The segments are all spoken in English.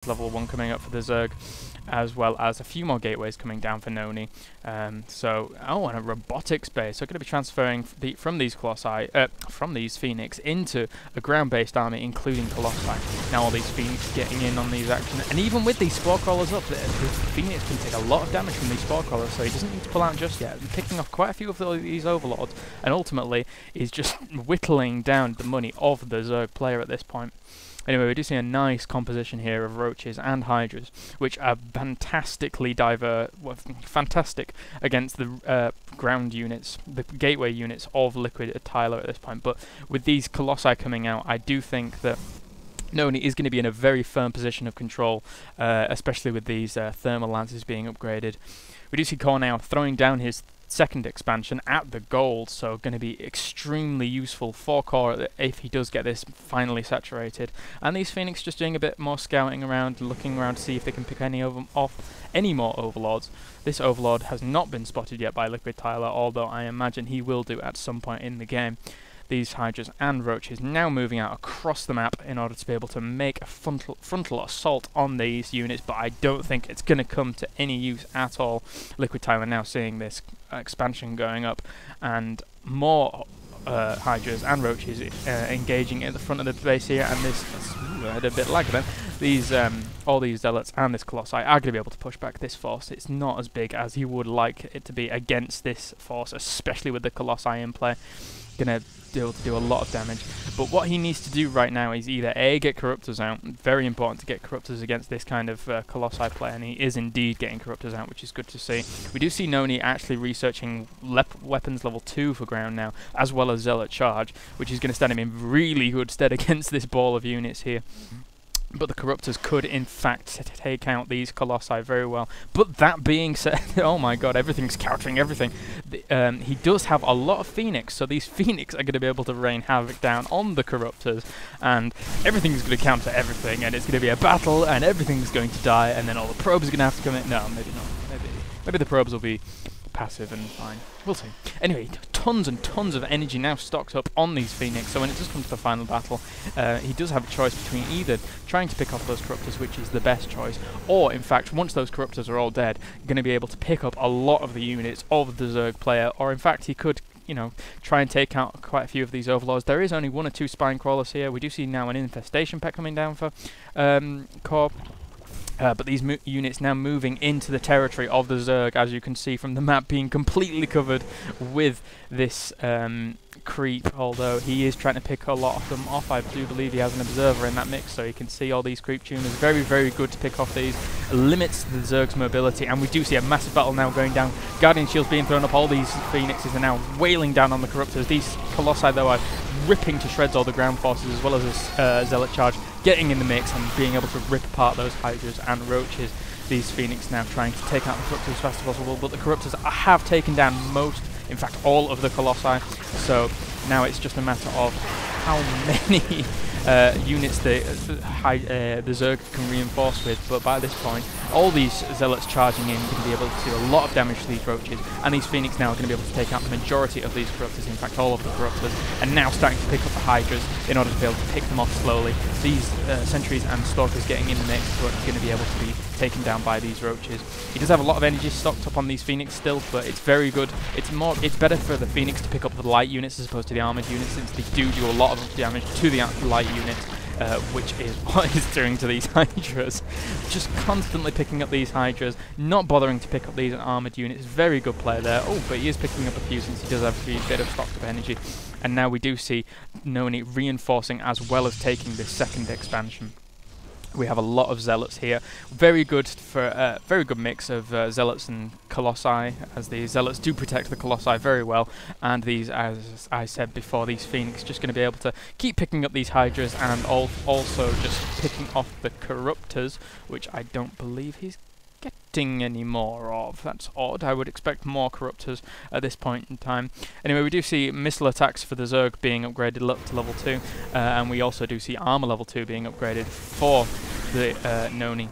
level 1 coming up for the Zerg, as well as a few more gateways coming down for Noni. And a robotics base. So going to be transferring from these Colossi, from these Phoenix into a ground-based army, including Colossi. Now all these Phoenix getting in on these actions, and even with these Spore Crawlers up, the Phoenix can take a lot of damage from these Spore Crawlers, so he doesn't need to pull out just yet. Picking off quite a few of these Overlords, and ultimately is just whittling down the money of the Zerg player at this point. Anyway, we do see a nice composition here of Roaches and Hydras, which are fantastically fantastic against the ground units, the gateway units of LiquidTyler at this point. But with these Colossi coming out, I do think that Noni is going to be in a very firm position of control, especially with these thermal lances being upgraded. We do see kOre now throwing down his second expansion at the gold, so going to be extremely useful for kOre if he does get this finally saturated. And these Phoenix just doing a bit more scouting around, looking around to see if they can pick any more Overlords. This Overlord has not been spotted yet by LiquidTyler, although I imagine he will do at some point in the game. These Hydras and Roaches now moving out across the map in order to be able to make a frontal assault on these units, but I don't think it's going to come to any use at all. LiquidTyler now seeing this expansion going up, and more Hydras and Roaches engaging at the front of the base here, and this I had a bit lag then. These all these Zealots and this Colossi are going to be able to push back this force. It's not as big as you would like it to be against this force, especially with the Colossi in play. Gonna be able to do a lot of damage, but what he needs to do right now is either A, get Corruptors out. Very important to get Corruptors against this kind of Colossi play, and he is indeed getting Corruptors out, which is good to see. We do see Noni actually researching weapons level 2 for ground now, as well as Zealot Charge, which is going to stand him in really good stead against this ball of units here. But the Corruptors could, in fact, take out these Colossi very well. But that being said, oh my god, everything's countering everything. He does have a lot of Phoenix, so these Phoenix are going to be able to rain havoc down on the Corruptors, and everything's going to counter everything, and it's going to be a battle, and everything's going to die, and then all the probes are going to have to come in. No, maybe not. Maybe the probes will be passive and fine. We'll see. Anyway, tons and tons of energy now stocked up on these Phoenix, so when it does come to the final battle, he does have a choice between either trying to pick off those Corruptors, which is the best choice, or in fact, once those Corruptors are all dead, going to be able to pick up a lot of the units of the Zerg player, or in fact, he could, you know, try and take out quite a few of these Overlords. There is only 1 or 2 Spine Crawlers here. We do see now an Infestation Pet coming down for kOre. But these units now moving into the territory of the Zerg, as you can see from the map, being completely covered with this creep, although he is trying to pick a lot of them off. I do believe he has an observer in that mix, so you can see all these creep tuners. Very, very good to pick off these. Limits the Zerg's mobility, and we do see a massive battle now going down. Guardian shields being thrown up. All these Phoenixes are now wailing down on the Corruptors. These Colossi, though, are ripping to shreds all the ground forces, as well as this Zealot Charge getting in the mix and being able to rip apart those Hydras and Roaches. These Phoenix now trying to take out the Corruptors as fast as possible, but the Corruptors have taken down most, in fact all of the Colossi, so now it's just a matter of how many units the Zerg can reinforce with. But by this point, all these Zealots charging in can be able to do a lot of damage to these Roaches, and these Phoenix now are going to be able to take out the majority of these Corruptors, in fact all of the Corruptors, and now starting to pick up the Hydras in order to be able to pick them off slowly. These Sentries and Stalkers getting in the mix, but going to be able to be taken down by these Roaches. He does have a lot of energy stocked up on these Phoenix still, but it's very good. It's better for the Phoenix to pick up the light units as opposed to the armored units, since they do a lot of damage to the light units, which is what he's doing to these Hydras. Just constantly picking up these Hydras, not bothering to pick up these armored units. Very good play there. Oh, but he is picking up a few since he does have a bit of stocked up energy. And now we do see Noni reinforcing as well as taking this second expansion. We have a lot of Zealots here. Very good for very good mix of Zealots and Colossi, as the Zealots do protect the Colossi very well, and these, as I said before, these Phoenix just going to be able to keep picking up these Hydras and also just picking off the Corruptors, which I don't believe he's getting any more of. That's odd. I would expect more Corruptors at this point in time. Anyway, we do see missile attacks for the Zerg being upgraded up to level 2, and we also do see armor level 2 being upgraded for the Noni.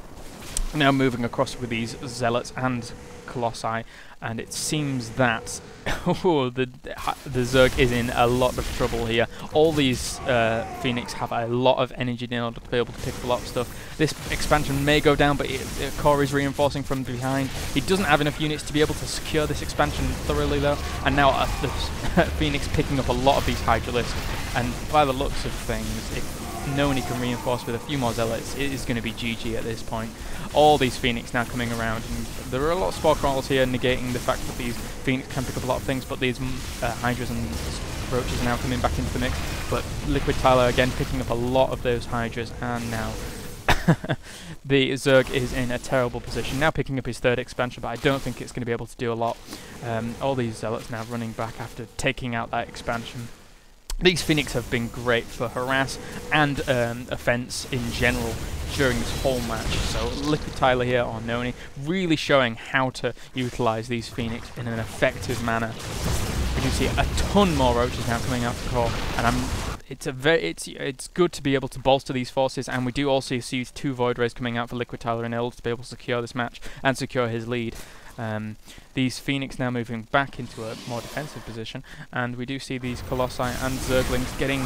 Now moving across with these Zealots and Colossi, and it seems that the Zerg is in a lot of trouble here. All these Phoenix have a lot of energy in order to be able to pick up a lot of stuff. This expansion may go down, but kOre is reinforcing from behind. He doesn't have enough units to be able to secure this expansion thoroughly though, and now the Phoenix picking up a lot of these Hydralisks, and by the looks of things, if Noni can reinforce with a few more Zealots, it is going to be GG at this point. All these Phoenix now coming around, and there are a lot of Spore Crawlers here negating the fact that these Phoenix can pick up a lot of things, but these Hydras and Roaches are now coming back into the mix. But LiquidTyler again picking up a lot of those Hydras, and now the Zerg is in a terrible position. Now picking up his third expansion, but I don't think it's going to be able to do a lot. All these Zealots now running back after taking out that expansion. These Phoenix have been great for harass and offense in general during this whole match. So LiquidTyler here on Noni really showing how to utilize these Phoenix in an effective manner. We do see a ton more Roaches now coming out to core, and it's good to be able to bolster these forces. And we do also see 2 Void Rays coming out for LiquidTyler in order to be able to secure this match and secure his lead. These Phoenix now moving back into a more defensive position, and we do see these Colossi and Zerglings getting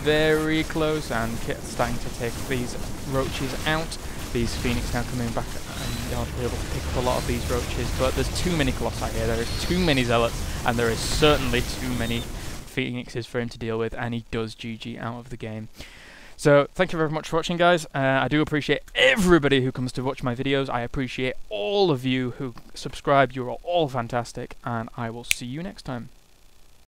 very close and starting to take these Roaches out. These Phoenix now coming back and they'll be able to pick up a lot of these Roaches, but there's too many Colossi here, there is too many Zealots, and there is certainly too many Phoenixes for him to deal with, and he does GG out of the game. So, thank you very much for watching, guys. I do appreciate everybody who comes to watch my videos. I appreciate all of you who subscribe. You're all fantastic, and I will see you next time.